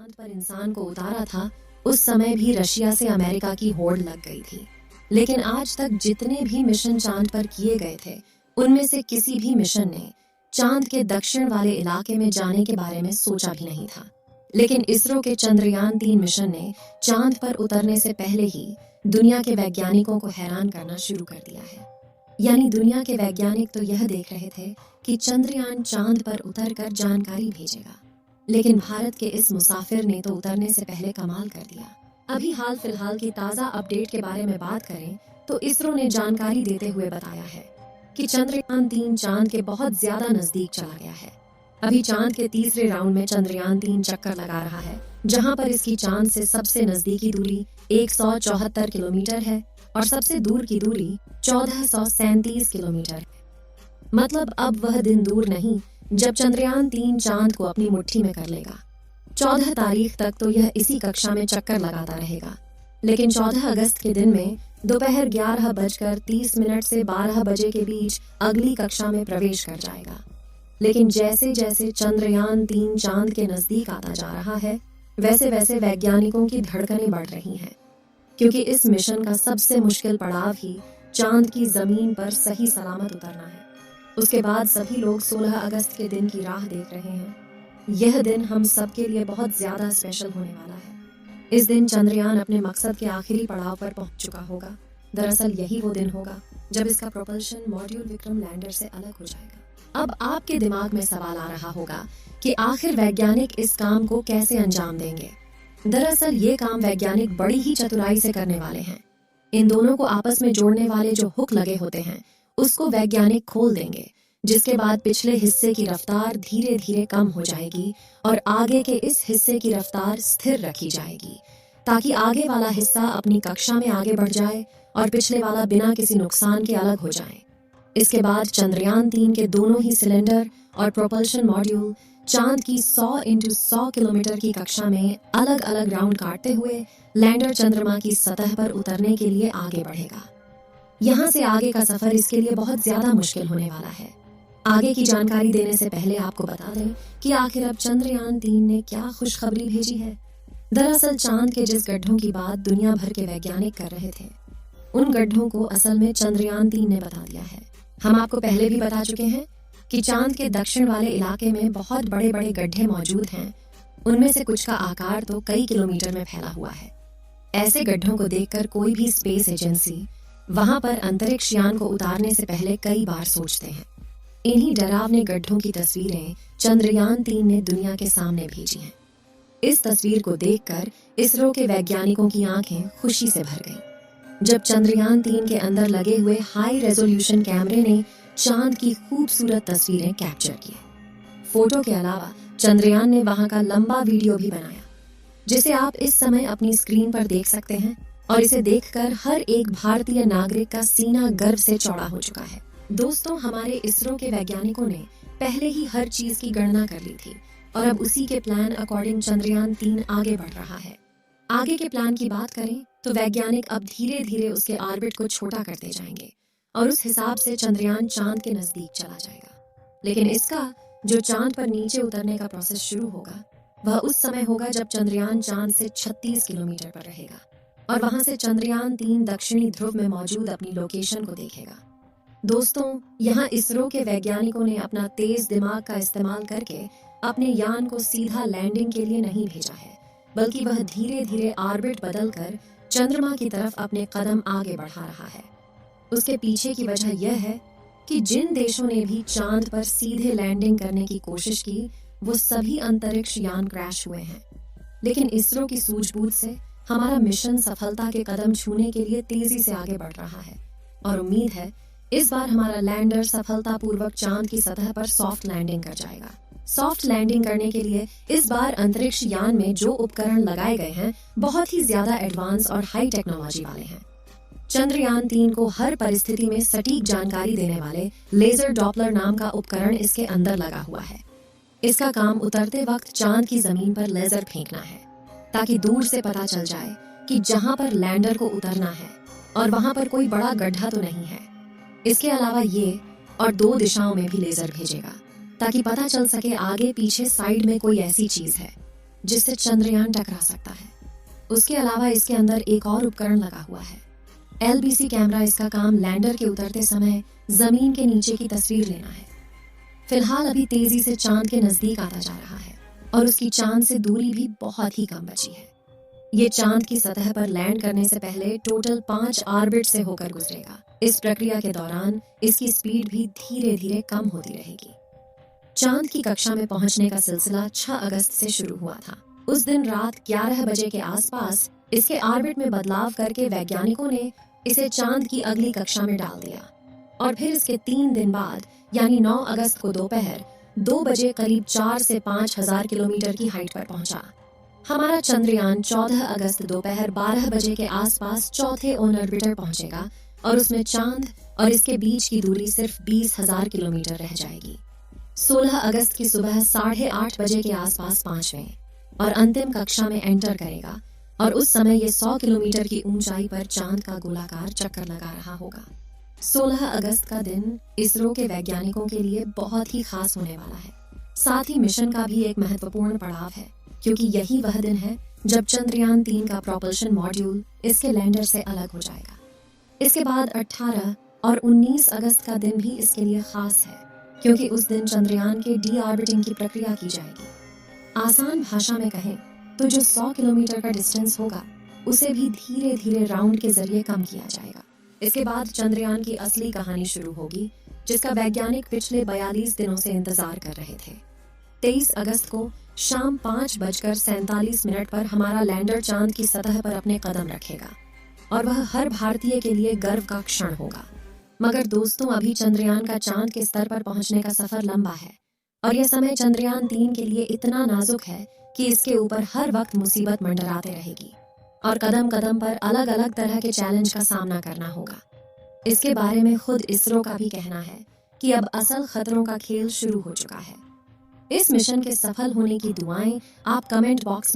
चांद पर इंसान को उतारा था, उस समय भी रशिया से अमेरिका की होड़ लग गई थी। लेकिन आज तक जितने भी मिशन चांद पर किए गए थे, उनमें से किसी भी मिशन ने चांद के दक्षिण वाले इलाके में जाने के बारे में सोचा भी नहीं था। लेकिन इसरो के चंद्रयान-3 मिशन ने चांद पर उतरने से पहले ही दुनिया के वैज्ञानिकों को हैरान करना शुरू कर दिया है। यानी दुनिया के वैज्ञानिक तो यह देख रहे थे कि चंद्रयान चांद पर उतरकर जानकारी भेजेगा, लेकिन भारत के इस मुसाफिर ने तो उतरने से पहले कमाल कर दिया। अभी हाल फिलहाल की ताज़ा अपडेट के बारे में बात करें तो इसरो ने जानकारी देते हुए बताया है कि चंद्रयान-3 चांद के बहुत ज्यादा नजदीक चला गया है। अभी चांद के तीसरे राउंड में चंद्रयान-3 चक्कर लगा रहा है, जहां पर इसकी चांद से सबसे नजदीकी दूरी 174 किलोमीटर है और सबसे दूर की दूरी 1437 किलोमीटर है। मतलब अब वह दिन दूर नहीं जब चंद्रयान-3 चांद को अपनी मुट्ठी में कर लेगा। 14 तारीख तक तो यह इसी कक्षा में चक्कर लगाता रहेगा, लेकिन 14 अगस्त के दिन में दोपहर 11:30 से 12 बजे के बीच अगली कक्षा में प्रवेश कर जाएगा। लेकिन जैसे जैसे चंद्रयान-3 चांद के नजदीक आता जा रहा है, वैसे वैसे वैज्ञानिकों की धड़कनें बढ़ रही हैं, क्योंकि इस मिशन का सबसे मुश्किल पड़ाव ही चांद की जमीन पर सही सलामत उतरना है। उसके बाद सभी लोग 16 अगस्त के दिन की राह देख रहे हैं। यह दिन हम सब के लिए बहुत ज्यादा स्पेशल होने वाला है। इस दिन चंद्रयान अपने मकसद के आखिरी पड़ाव पर पहुंच चुका होगा। दरअसल यही वो दिन होगा जब इसका प्रोपल्शन मॉड्यूल विक्रम लैंडर से अलग हो जाएगा। अब आपके दिमाग में सवाल आ रहा होगा कि आखिर वैज्ञानिक इस काम को कैसे अंजाम देंगे। दरअसल ये काम वैज्ञानिक बड़ी ही चतुराई से करने वाले हैं। इन दोनों को आपस में जोड़ने वाले जो हुक लगे होते हैं, उसको वैज्ञानिक खोल देंगे, जिसके बाद पिछले हिस्से की रफ्तार धीरे धीरे कम हो जाएगी और आगे के इस हिस्से की रफ्तार स्थिर रखी जाएगी, ताकि आगे वाला हिस्सा अपनी कक्षा में आगे बढ़ जाए और पिछले वाला बिना किसी नुकसान के अलग हो जाए। इसके बाद चंद्रयान-3 के दोनों ही सिलेंडर और प्रोपल्शन मॉड्यूल चांद की 100 × 100 किलोमीटर की कक्षा में अलग अलग राउंड काटते हुए लैंडर चंद्रमा की सतह पर उतरने के लिए आगे बढ़ेगा। यहाँ से आगे का सफर इसके लिए बहुत ज्यादा मुश्किल होने वाला है। आगे की जानकारी देने से पहले आपको बता दें कि आखिर अब चंद्रयान-3 ने क्या खुशखबरी भेजी है। दरअसल चांद के जिस गड्ढों की बात दुनिया भर के वैज्ञानिक कर रहे थे, उन गड्ढों को असल में चंद्रयान-3 ने बता दिया है। हम आपको पहले भी बता चुके हैं कि चांद के दक्षिण वाले इलाके में बहुत बड़े बड़े गड्ढे मौजूद हैं। उनमें से कुछ का आकार तो कई किलोमीटर में फैला हुआ है। ऐसे गड्ढों को देखकर कोई भी स्पेस एजेंसी वहां पर अंतरिक्ष यान को उतारने से पहले कई बार सोचते हैं। इन्हीं डरावने गड्ढों की तस्वीरें चंद्रयान-3 ने दुनिया के सामने भेजी हैं। इस तस्वीर को देखकर इसरो के वैज्ञानिकों की आंखें खुशी से भर गईं। जब चंद्रयान-3 के अंदर लगे हुए हाई रेजोल्यूशन कैमरे ने चांद की खूबसूरत तस्वीरें कैप्चर की। फोटो के अलावा चंद्रयान ने वहां का लंबा वीडियो भी बनाया, जिसे आप इस समय अपनी स्क्रीन पर देख सकते हैं, और इसे देखकर हर एक भारतीय नागरिक का सीना गर्व से चौड़ा हो चुका है। दोस्तों, हमारे इसरो के वैज्ञानिकों ने पहले ही हर चीज की गणना कर ली थी और अब उसी के प्लान अकॉर्डिंग चंद्रयान-3 आगे बढ़ रहा है। आगे के प्लान की बात करें तो वैज्ञानिक अब धीरे धीरे उसके ऑर्बिट को छोटा करते जाएंगे और उस हिसाब से चंद्रयान चांद के नजदीक चला जाएगा। लेकिन इसका जो चांद पर नीचे उतरने का प्रोसेस शुरू होगा, वह उस समय होगा जब चंद्रयान चांद से 36 किलोमीटर पर रहेगा और वहां से चंद्रयान-3 दक्षिणी ध्रुव में मौजूद अपनी लोकेशन को देखेगा। दोस्तों, यहाँ इसरो के वैज्ञानिकों ने अपना तेज दिमाग का इस्तेमाल करके अपने यान को सीधा लैंडिंग के लिए नहीं भेजा है, बल्कि वह धीरे धीरे ऑर्बिट बदलकर चंद्रमा की तरफ अपने कदम आगे बढ़ा रहा है। उसके पीछे की वजह यह है कि जिन देशों ने भी चांद पर सीधे लैंडिंग करने की कोशिश की, वो सभी अंतरिक्ष यान क्रैश हुए हैं। लेकिन इसरो की सूझबूझ से हमारा मिशन सफलता के कदम छूने के लिए तेजी से आगे बढ़ रहा है और उम्मीद है इस बार हमारा लैंडर सफलतापूर्वक चांद की सतह पर सॉफ्ट लैंडिंग कर जाएगा। सॉफ्ट लैंडिंग करने के लिए इस बार अंतरिक्ष यान में जो उपकरण लगाए गए हैं, बहुत ही ज्यादा एडवांस और हाई टेक्नोलॉजी वाले हैं। चंद्रयान-3 को हर परिस्थिति में सटीक जानकारी देने वाले लेजर डॉपलर नाम का उपकरण इसके अंदर लगा हुआ है। इसका काम उतरते वक्त चांद की जमीन पर लेजर फेंकना है, ताकि दूर से पता चल जाए कि जहां पर लैंडर को उतरना है और वहां पर कोई बड़ा गड्ढा तो नहीं है। इसके अलावा ये और 2 दिशाओं में भी लेजर भेजेगा, ताकि पता चल सके आगे पीछे साइड में कोई ऐसी चीज है जिससे चंद्रयान टकरा सकता है। उसके अलावा इसके अंदर एक और उपकरण लगा हुआ है। LBC कैमरा इसका काम लैंडर के उतरते समय जमीन के नीचे की तस्वीर लेना है। फिलहाल अभी तेजी से चांद के नजदीक आता जा रहा है और उसकी चांद से दूरी भी बहुत ही कम बची है। ये चांद की सतह पर लैंड करने से पहले टोटल 5 ऑर्बिट से होकर गुजरेगा। इस प्रक्रिया के दौरान इसकी स्पीड भी धीरे धीरे कम होती रहेगी। चांद की कक्षा में पहुंचने का सिलसिला 6 अगस्त से शुरू हुआ था। उस दिन रात 11 बजे के आसपास इसके ऑर्बिट में बदलाव करके वैज्ञानिकों ने इसे चांद की अगली कक्षा में डाल दिया और फिर इसके 3 दिन बाद यानी 9 अगस्त को दोपहर 2 बजे करीब 4 से 5 हजार किलोमीटर की हाइट पर पहुंचा। हमारा चंद्रयान 14 अगस्त दोपहर 12 बजे के आसपास चौथे ऑन ऑर्बिटर पहुंचेगा और उसमें चांद और इसके बीच की दूरी सिर्फ 20,000 किलोमीटर रह जाएगी। 16 अगस्त की सुबह 8:30 बजे के आसपास 5वें और अंतिम कक्षा में एंटर करेगा और उस समय ये 100 किलोमीटर की ऊंचाई पर चांद का गोलाकार चक्कर लगा रहा होगा। 16 अगस्त का दिन इसरो के वैज्ञानिकों के लिए बहुत ही खास होने वाला है। साथ ही मिशन का भी एक महत्वपूर्ण पड़ाव है, क्योंकि यही वह दिन है जब चंद्रयान 3 का प्रोपल्शन मॉड्यूल इसके लैंडर से अलग हो जाएगा। इसके बाद 18 और 19 अगस्त का दिन भी इसके लिए खास है, क्योंकि उस दिन चंद्रयान के डी ऑर्बिटिंग की प्रक्रिया की जाएगी। आसान भाषा में कहें तो जो 100 किलोमीटर का डिस्टेंस होगा उसे भी धीरे धीरे राउंड के जरिए कम किया जाएगा। इसके बाद चंद्रयान की असली कहानी शुरू होगी, जिसका वैज्ञानिक पिछले 42 दिनों से इंतजार कर रहे थे। 23 अगस्त को शाम 5:47 पर हमारा लैंडर चांद की सतह पर अपने कदम रखेगा और वह हर भारतीय के लिए गर्व का क्षण होगा। मगर दोस्तों, अभी चंद्रयान का चांद के स्तर पर पहुंचने का सफर लंबा है और यह समय चंद्रयान 3 के लिए इतना नाजुक है कि इसके ऊपर हर वक्त मुसीबत मंडराते रहेगी और कदम कदम पर अलग अलग तरह के चैलेंज का सामना करना होगा। इसके बारे में खुद इसरो का भी कहना है कि अब असल खतरों का खेल शुरू हो चुका है। इस मिशन के सफल होने की दुआएं आप कमेंट बॉक्स में